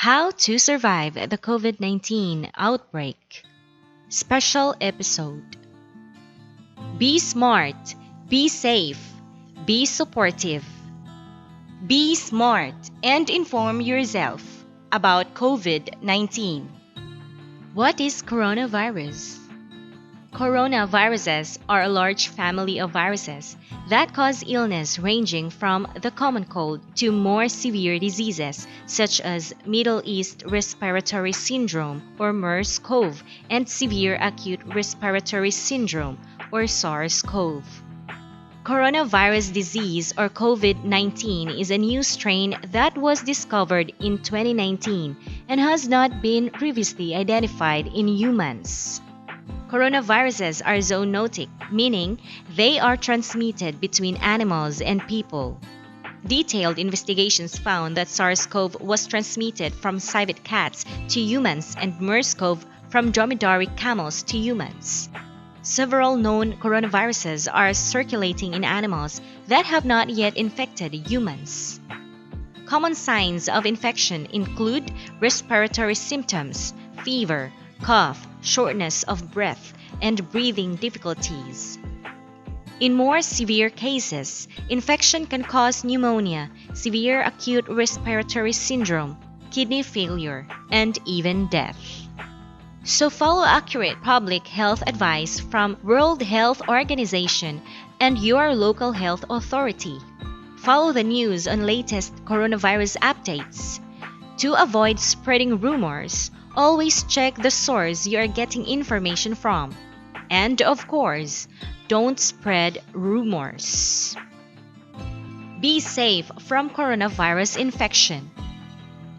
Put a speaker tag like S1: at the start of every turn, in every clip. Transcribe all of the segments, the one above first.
S1: How to Survive the COVID-19 Outbreak. Special episode. Be smart, be safe, be supportive. Be smart and inform yourself about COVID-19. What is coronavirus? Coronaviruses are a large family of viruses that cause illness ranging from the common cold to more severe diseases such as Middle East Respiratory Syndrome or MERS-CoV and Severe Acute Respiratory Syndrome or SARS-CoV. Coronavirus disease or COVID-19 is a new strain that was discovered in 2019 and has not been previously identified in humans. Coronaviruses are zoonotic, meaning they are transmitted between animals and people. Detailed investigations found that SARS-CoV was transmitted from civet cats to humans and MERS-CoV from dromedary camels to humans. Several known coronaviruses are circulating in animals that have not yet infected humans. Common signs of infection include respiratory symptoms, fever, cough, shortness of breath, and breathing difficulties. In more severe cases, infection can cause pneumonia, severe acute respiratory syndrome, kidney failure, and even death. So follow accurate public health advice from World Health Organization and your local health authority. Follow the news on latest coronavirus updates. To avoid spreading rumors, always check the source you are getting information from. And of course, don't spread rumors. Be safe from coronavirus infection.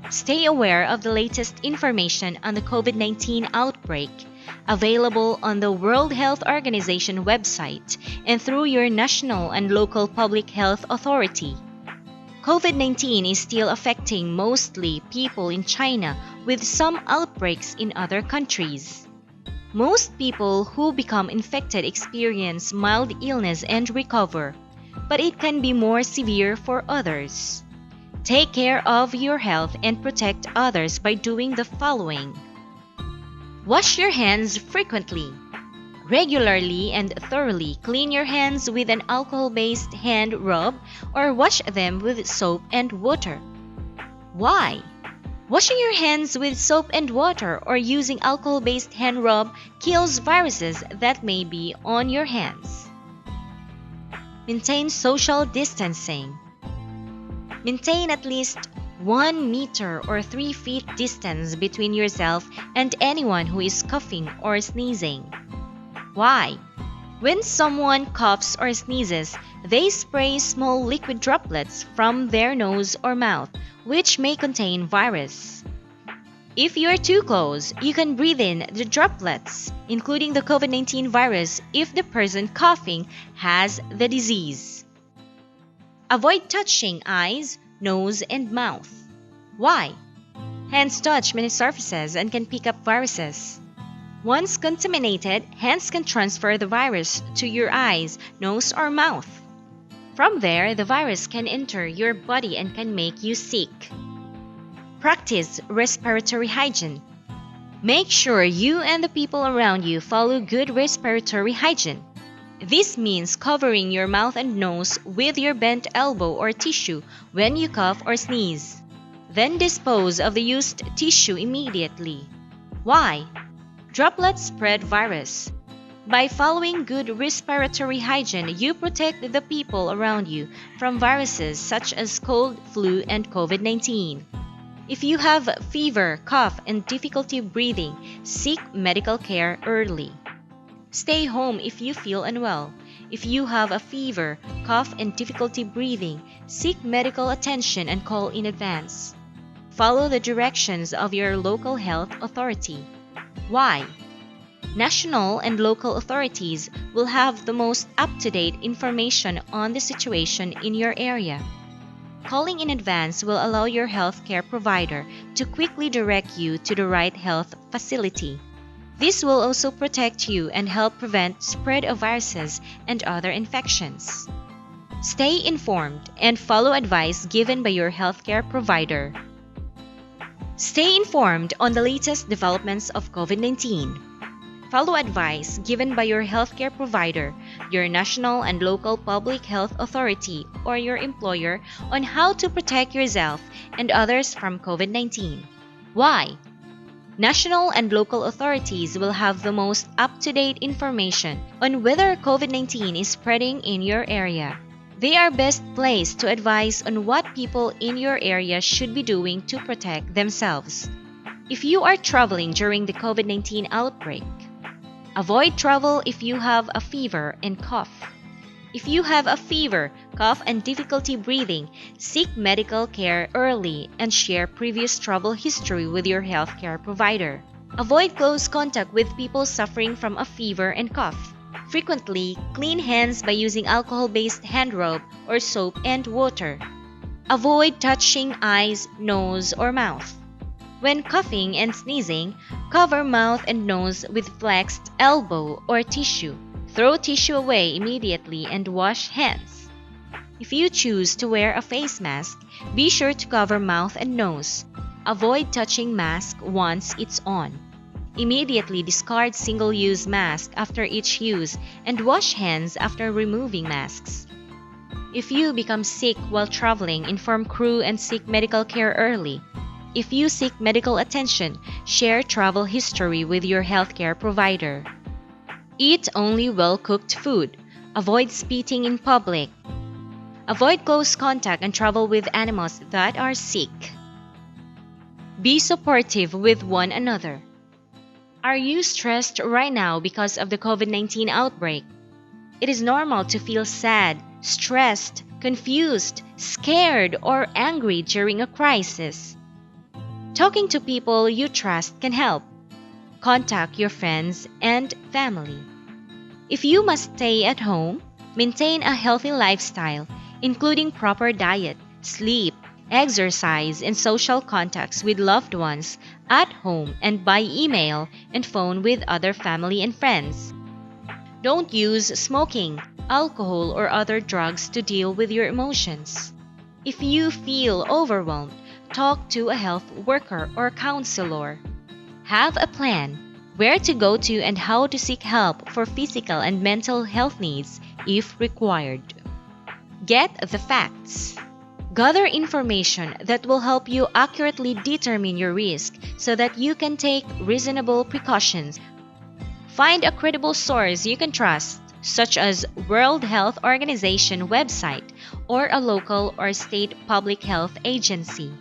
S1: Stay aware of the latest information on the COVID-19 outbreak, available on the World Health Organization website and through your national and local public health authority. COVID-19 is still affecting mostly people in China, with some outbreaks in other countries. Most people who become infected experience mild illness and recover, but it can be more severe for others. Take care of your health and protect others by doing the following. Wash your hands frequently. Regularly and thoroughly clean your hands with an alcohol-based hand rub or wash them with soap and water. Why? Washing your hands with soap and water or using alcohol-based hand rub kills viruses that may be on your hands. Maintain social distancing. Maintain at least 1 meter or 3 feet distance between yourself and anyone who is coughing or sneezing. Why? When someone coughs or sneezes, they spray small liquid droplets from their nose or mouth, which may contain virus. If you are too close, you can breathe in the droplets, including the COVID-19 virus if the person coughing has the disease. Avoid touching eyes, nose, and mouth. Why? Hands touch many surfaces and can pick up viruses. Once contaminated, hands can transfer the virus to your eyes, nose, or mouth. From there, the virus can enter your body and can make you sick. Practice respiratory hygiene. Make sure you and the people around you follow good respiratory hygiene. This means covering your mouth and nose with your bent elbow or tissue when you cough or sneeze. Then dispose of the used tissue immediately. Why? Droplets spread virus. By following good respiratory hygiene, you protect the people around you from viruses such as cold, flu, and COVID-19. If you have fever, cough, and difficulty breathing, seek medical care early. Stay home if you feel unwell. If you have a fever, cough, and difficulty breathing, seek medical attention and call in advance. Follow the directions of your local health authority. Why? National and local authorities will have the most up-to-date information on the situation in your area. Calling in advance will allow your healthcare provider to quickly direct you to the right health facility. This will also protect you and help prevent spread of viruses and other infections. Stay informed and follow advice given by your healthcare provider. Stay informed on the latest developments of COVID-19. Follow advice given by your healthcare provider, your national and local public health authority, or your employer on how to protect yourself and others from COVID-19. Why? National and local authorities will have the most up-to-date information on whether COVID-19 is spreading in your area. They are best placed to advise on what people in your area should be doing to protect themselves. If you are traveling during the COVID-19 outbreak, avoid travel if you have a fever and cough. If you have a fever, cough, and difficulty breathing, seek medical care early and share previous travel history with your healthcare provider. Avoid close contact with people suffering from a fever and cough. Frequently, clean hands by using alcohol-based hand rub or soap and water. Avoid touching eyes, nose, or mouth. When coughing and sneezing, cover mouth and nose with flexed elbow or tissue. Throw tissue away immediately and wash hands. If you choose to wear a face mask, be sure to cover mouth and nose. Avoid touching mask once it's on. Immediately discard single-use mask after each use and wash hands after removing masks. If you become sick while traveling, inform crew and seek medical care early. If you seek medical attention, share travel history with your healthcare provider. Eat only well-cooked food. Avoid spitting in public. Avoid close contact and travel with animals that are sick. Be supportive with one another. Are you stressed right now because of the COVID-19 outbreak? It is normal to feel sad, stressed, confused, scared, or angry during a crisis. Talking to people you trust can help. Contact your friends and family. If you must stay at home, maintain a healthy lifestyle, including proper diet, sleep, exercise, and social contacts with loved ones at home and by email and phone with other family and friends. Don't use smoking, alcohol, or other drugs to deal with your emotions. If you feel overwhelmed, talk to a health worker or counselor. Have a plan where to go to and how to seek help for physical and mental health needs if required. Get the facts. Gather information that will help you accurately determine your risk so that you can take reasonable precautions. Find a credible source you can trust, such as World Health Organization website or a local or state public health agency.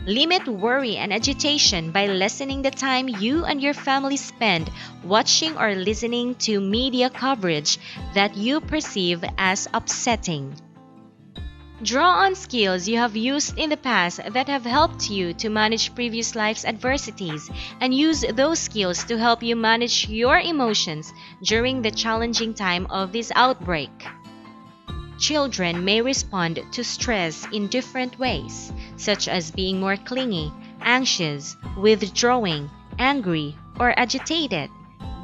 S1: Limit worry and agitation by lessening the time you and your family spend watching or listening to media coverage that you perceive as upsetting. Draw on skills you have used in the past that have helped you to manage previous life's adversities and use those skills to help you manage your emotions during the challenging time of this outbreak. Children may respond to stress in different ways, such as being more clingy, anxious, withdrawing, angry, or agitated,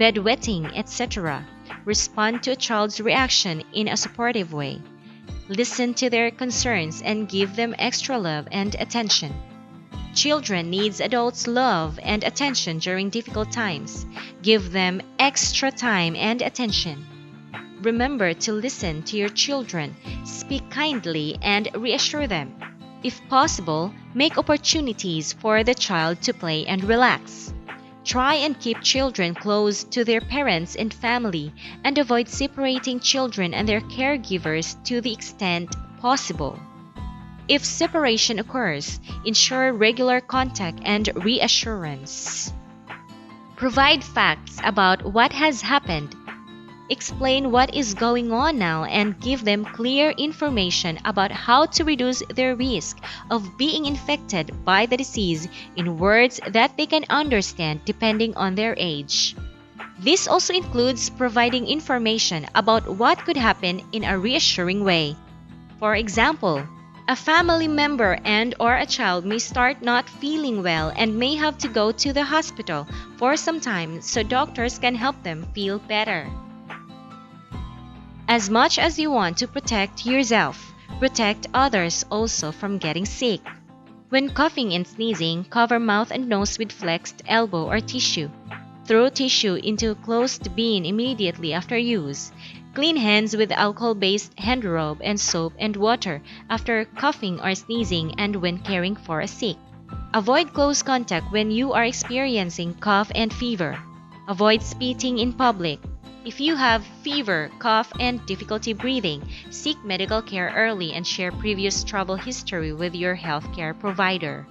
S1: bedwetting, etc. Respond to a child's reaction in a supportive way. Listen to their concerns and give them extra love and attention. Children needs adults' love and attention during difficult times. Give them extra time and attention. Remember to listen to your children, speak kindly, and reassure them. If possible, make opportunities for the child to play and relax. Try and keep children close to their parents and family, and avoid separating children and their caregivers to the extent possible. If separation occurs, ensure regular contact and reassurance. Provide facts about what has happened. Explain what is going on now and give them clear information about how to reduce their risk of being infected by the disease in words that they can understand depending on their age. This also includes providing information about what could happen in a reassuring way. For example, a family member and/or a child may start not feeling well and may have to go to the hospital for some time so doctors can help them feel better. As much as you want to protect yourself, protect others also from getting sick. When coughing and sneezing, cover mouth and nose with flexed elbow or tissue. Throw tissue into a closed bin immediately after use. Clean hands with alcohol-based hand rub and soap and water after coughing or sneezing and when caring for a sick. Avoid close contact when you are experiencing cough and fever. Avoid spitting in public. If you have fever, cough, and difficulty breathing, seek medical care early and share previous travel history with your healthcare provider.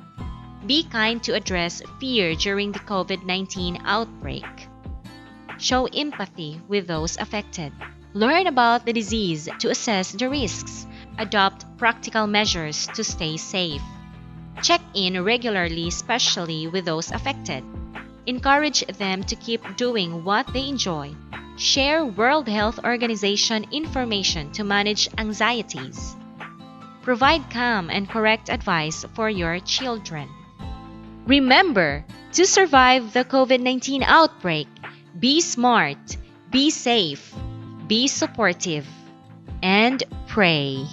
S1: Be kind to address fear during the COVID-19 outbreak. Show empathy with those affected. Learn about the disease to assess the risks. Adopt practical measures to stay safe. Check in regularly, especially with those affected. Encourage them to keep doing what they enjoy. Share World Health Organization information to manage anxieties. Provide calm and correct advice for your children. Remember, to survive the COVID-19 outbreak, be smart, be safe, be supportive, and pray.